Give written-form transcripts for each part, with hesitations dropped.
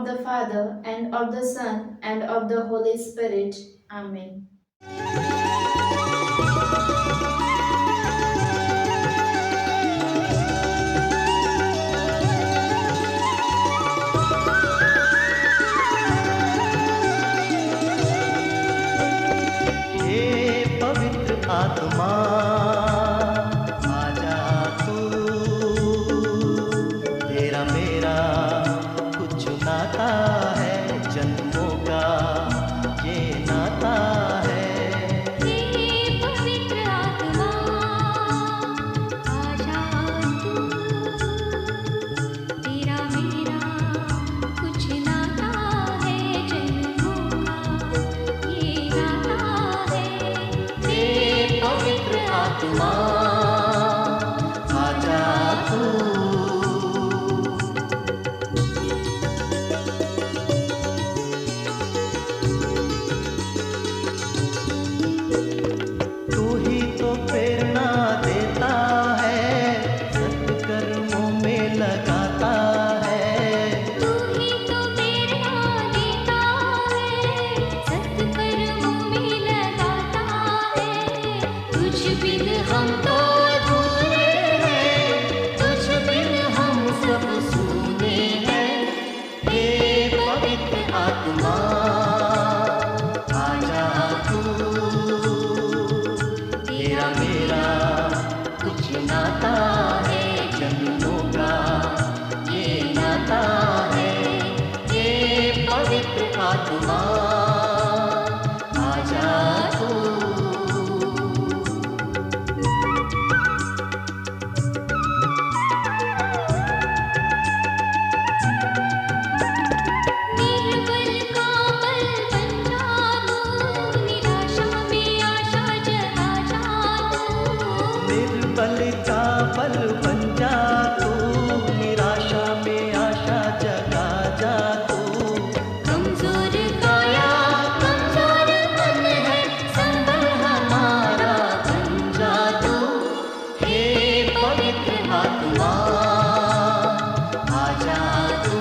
of the Father, and of the Son, and of the Holy Spirit. Amen. हे पवित्र आत्मा आजा तू, तेरा मेरा कुछ नाता है जन्मों का, ये नाता है। हे पवित्र आत्मा आजा तू, तेरा मेरा कुछ नाता है जन्मों का, ये नाता है। हे पवित्र आत्मा आजा तू, तू ही तो प्रेरणा देता है, सत्कर्मों में लगाता है। तू ही तो प्रेरणा देता है, सत्कर्मों में लगाता है। तुझ बिन हम तो अधूरे हैं, तुझ बिन हम सब सूने हैं। हे पवित्र आत्मा आजा तू, तेरा मेरा कुछ नाता है जन्मों का, ये नाता है। हे पवित्र आत्मा आजा तू। निर्बल का बल बन जा तू, निराशा में आशा जगा जा तू। निर्बल का बल बन जा तू, निराशा में आशा जगा जा तू। कमजोर काया कमजोर मन है, संबल हमारा बन जा तू। हे पवित्र आत्मा आजा तू,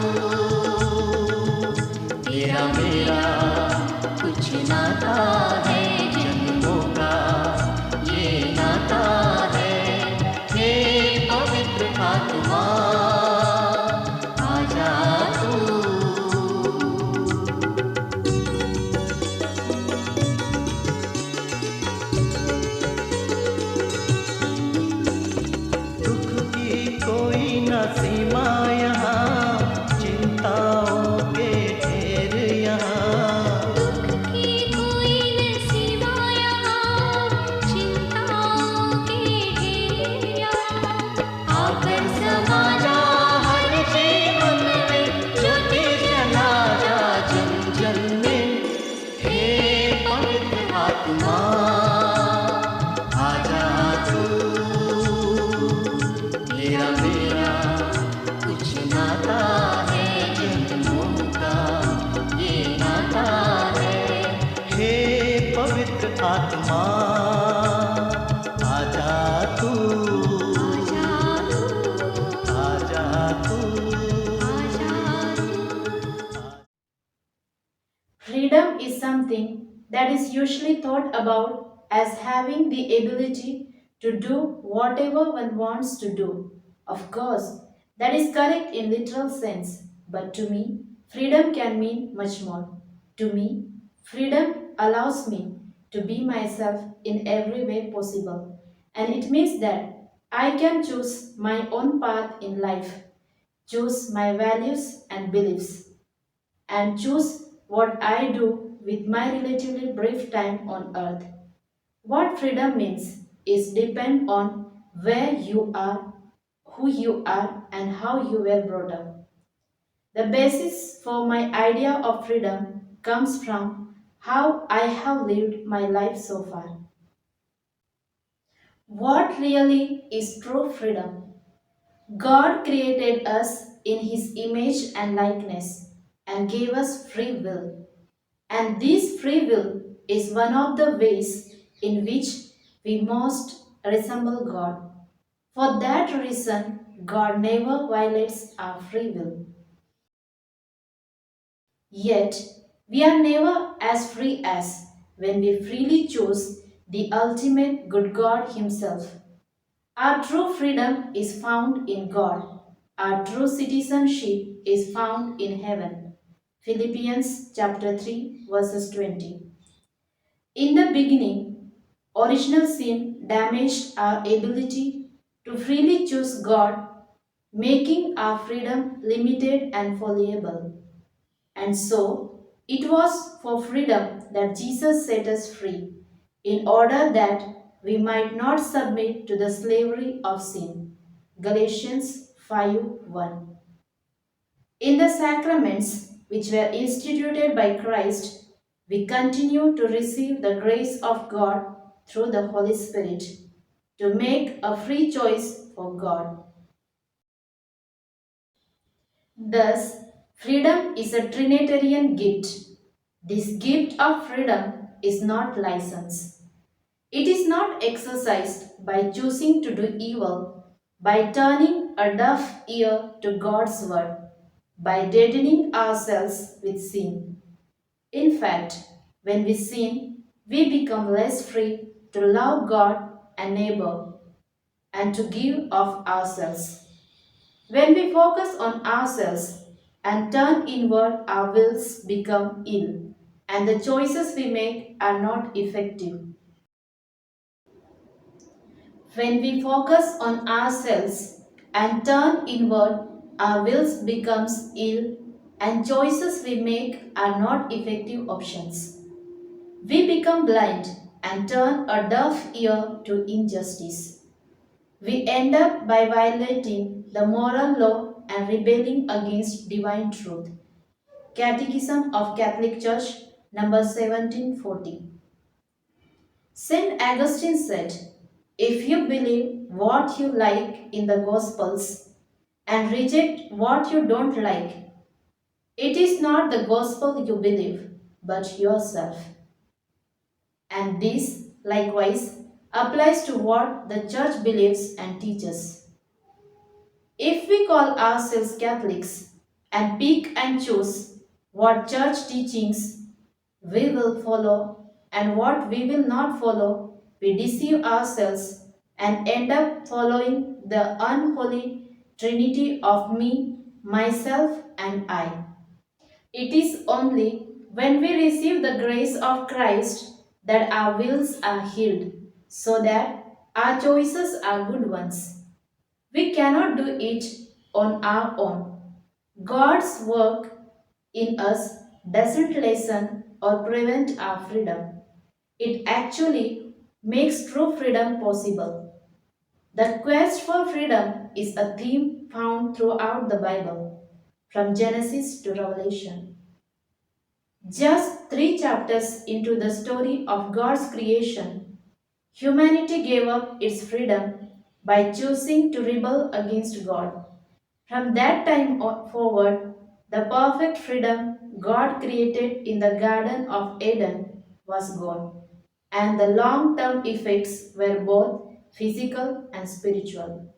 तेरा मेरा कुछ नाता है जन्मों का, ये नाता है। हे पवित्र आत्मा आजा तू। दुख की कोई न सीमा यहाँ, चिंताओं के ढेर यहाँ। दुख की कोई न सीमा यहाँ, चिंताओं के ढेर यहाँ। आकर समा जा हर जीवन में, ज्योति जला जा जन जन में। हे पवित्र आत्मा आजा तू, तेरा मेरा कुछ नाता है जन्मों का, ये नाता है। हे पवित्र आत्मा आजा तू, आजा तू, आजा तू। आजा तू। Freedom is something that is usually thought about as having the ability to do whatever one wants to do. Of course, that is correct in literal sense, but to me, freedom can mean much more. To me, freedom allows me to be myself in every way possible, and it means that I can choose my own path in life, choose my values and beliefs, and choose what I do with my relatively brief time on earth. What freedom means is depend on where you are, who you are, and how you were brought up. The basis for my idea of freedom comes from how I have lived my life so far. What really is true freedom? God created us in His image and likeness and gave us free will. And this free will is one of the ways in which we most resemble God. For that reason, God never violates our free will. Yet, we are never as free as when we freely choose the ultimate good God Himself. Our true freedom is found in God. Our true citizenship is found in heaven. Philippians chapter 3 verses 20. In the beginning, original sin damaged our ability to freely choose God, making our freedom limited and fallible. And so, it was for freedom that Jesus set us free, in order that we might not submit to the slavery of sin. Galatians 5:1. In the sacraments which were instituted by Christ, we continue to receive the grace of God through the Holy Spirit to make a free choice for God. Thus, freedom is a Trinitarian gift. This gift of freedom is not license. It is not exercised by choosing to do evil, by turning a deaf ear to God's word, by deadening ourselves with sin. In fact, when we sin, we become less free to love God and neighbor and to give of ourselves. When we focus on ourselves and turn inward, our wills become ill, and the choices we make are not effective. When we focus on ourselves and turn inward, our wills becomes ill, and choices we make are not effective options. We become blind and turn a deaf ear to injustice. We end up by violating the moral law and rebelling against divine truth. Catechism of Catholic Church, number 1740. St. Augustine said, if you believe what you like in the Gospels and reject what you don't like, it is not the Gospel you believe, but yourself. And this, likewise, applies to what the Church believes and teaches. If we call ourselves Catholics and pick and choose what Church teachings we will follow and what we will not follow, we deceive ourselves and end up following the unholy trinity of me, myself, and I. It is only when we receive the grace of Christ that our wills are healed, so that our choices are good ones. We cannot do it on our own. God's work in us doesn't lessen or prevent our freedom. It actually makes true freedom possible. The quest for freedom is a theme found throughout the Bible, from Genesis to Revelation. Just 3 chapters into the story of God's creation, humanity gave up its freedom by choosing to rebel against God. From that time forward, the perfect freedom God created in the Garden of Eden was gone, and the long term effects were both physical and spiritual.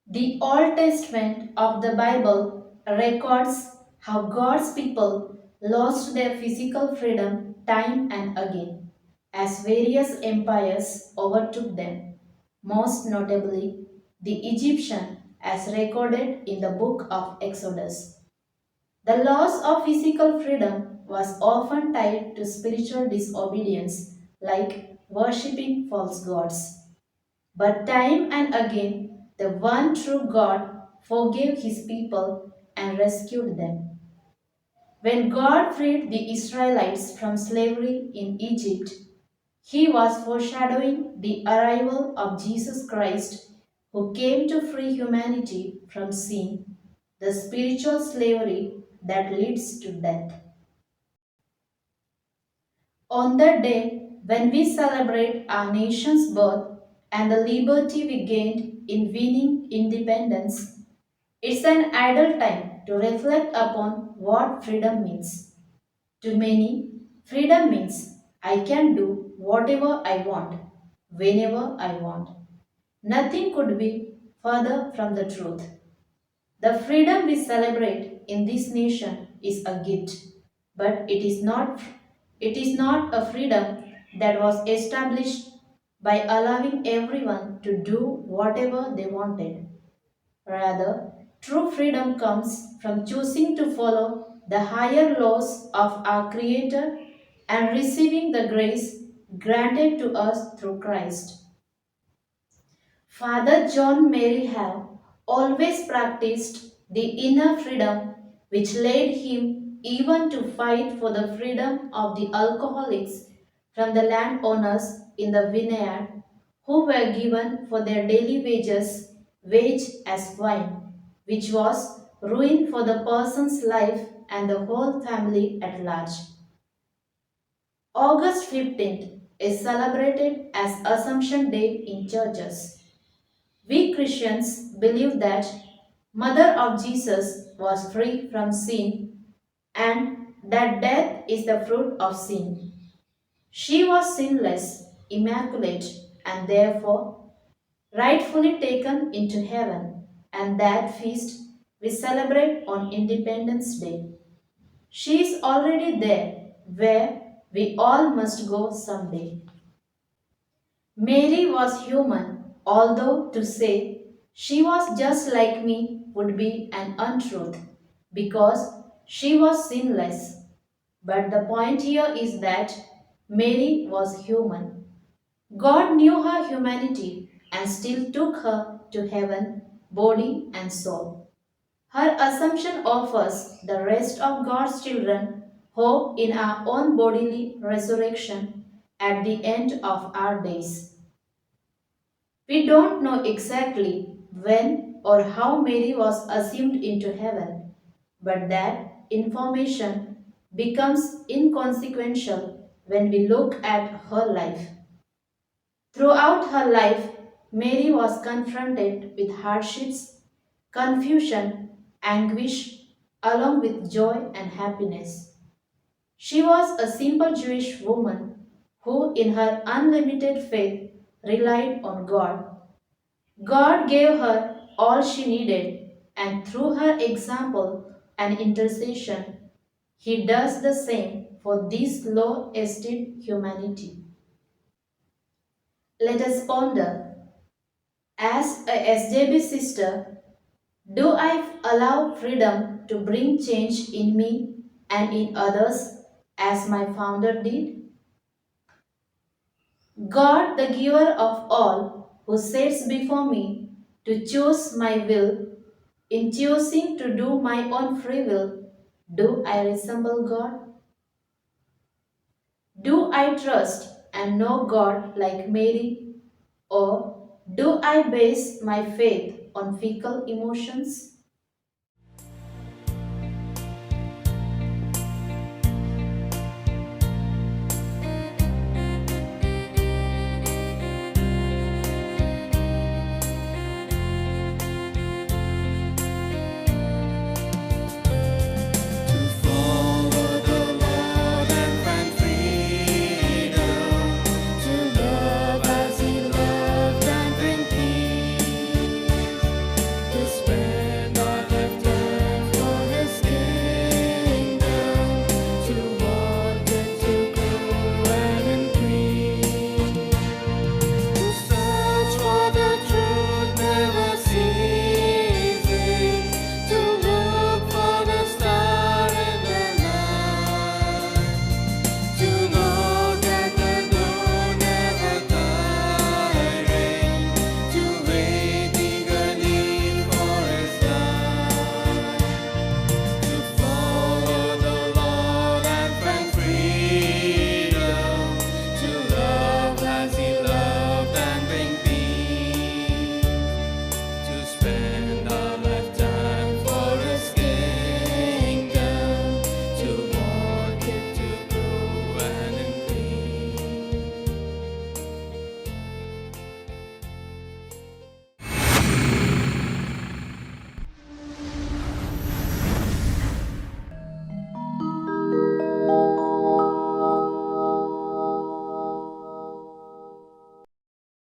The Old Testament of the Bible records how God's people lost their physical freedom time and again as various empires overtook them, most notably the Egyptian, as recorded in the book of Exodus. The loss of physical freedom was often tied to spiritual disobedience, like worshipping false gods. But time and again, the one true God forgave his people and rescued them. When God freed the Israelites from slavery in Egypt, he was foreshadowing the arrival of Jesus Christ, who came to free humanity from sin, the spiritual slavery that leads to death. On the day when we celebrate our nation's birth and the liberty we gained in winning independence, it's an idle time to reflect upon what freedom means. To many, freedom means I can do whatever I want, whenever I want. Nothing could be further from the truth. The freedom we celebrate in this nation is a gift, but it is not a freedom that was established by allowing everyone to do whatever they wanted. Rather, true freedom comes from choosing to follow the higher laws of our Creator and receiving the grace granted to us through Christ. Father John Mary have always practiced the inner freedom which led him even to fight for the freedom of the alcoholics from the landowners in the vineyard who were given for their daily wage as wine, which was ruin for the person's life and the whole family at large. August 15th is celebrated as Assumption Day in churches. We Christians believe that Mother of Jesus was free from sin and that death is the fruit of sin. She was sinless, immaculate, and therefore rightfully taken into heaven, and that feast we celebrate on Independence Day. She is already there, where we all must go someday. Mary was human, although to say she was just like me would be an untruth, because she was sinless. But the point here is that Mary was human. God knew her humanity and still took her to heaven, body and soul. Her assumption offers the rest of God's children hope in our own bodily resurrection at the end of our days. We don't know exactly when or how Mary was assumed into heaven, but that information becomes inconsequential when we look at her life. Throughout her life, Mary was confronted with hardships, confusion, anguish, along with joy and happiness. She was a simple Jewish woman who, in her unlimited faith, relied on God. God gave her all she needed, and through her example and intercession, He does the same for this low esteemed humanity. Let us ponder, as a SJB sister, do I allow freedom to bring change in me and in others as my founder did? God, the giver of all, who sets before me to choose my will, in choosing to do my own free will, do I resemble God? Do I trust and know God like Mary, or do I base my faith on fickle emotions?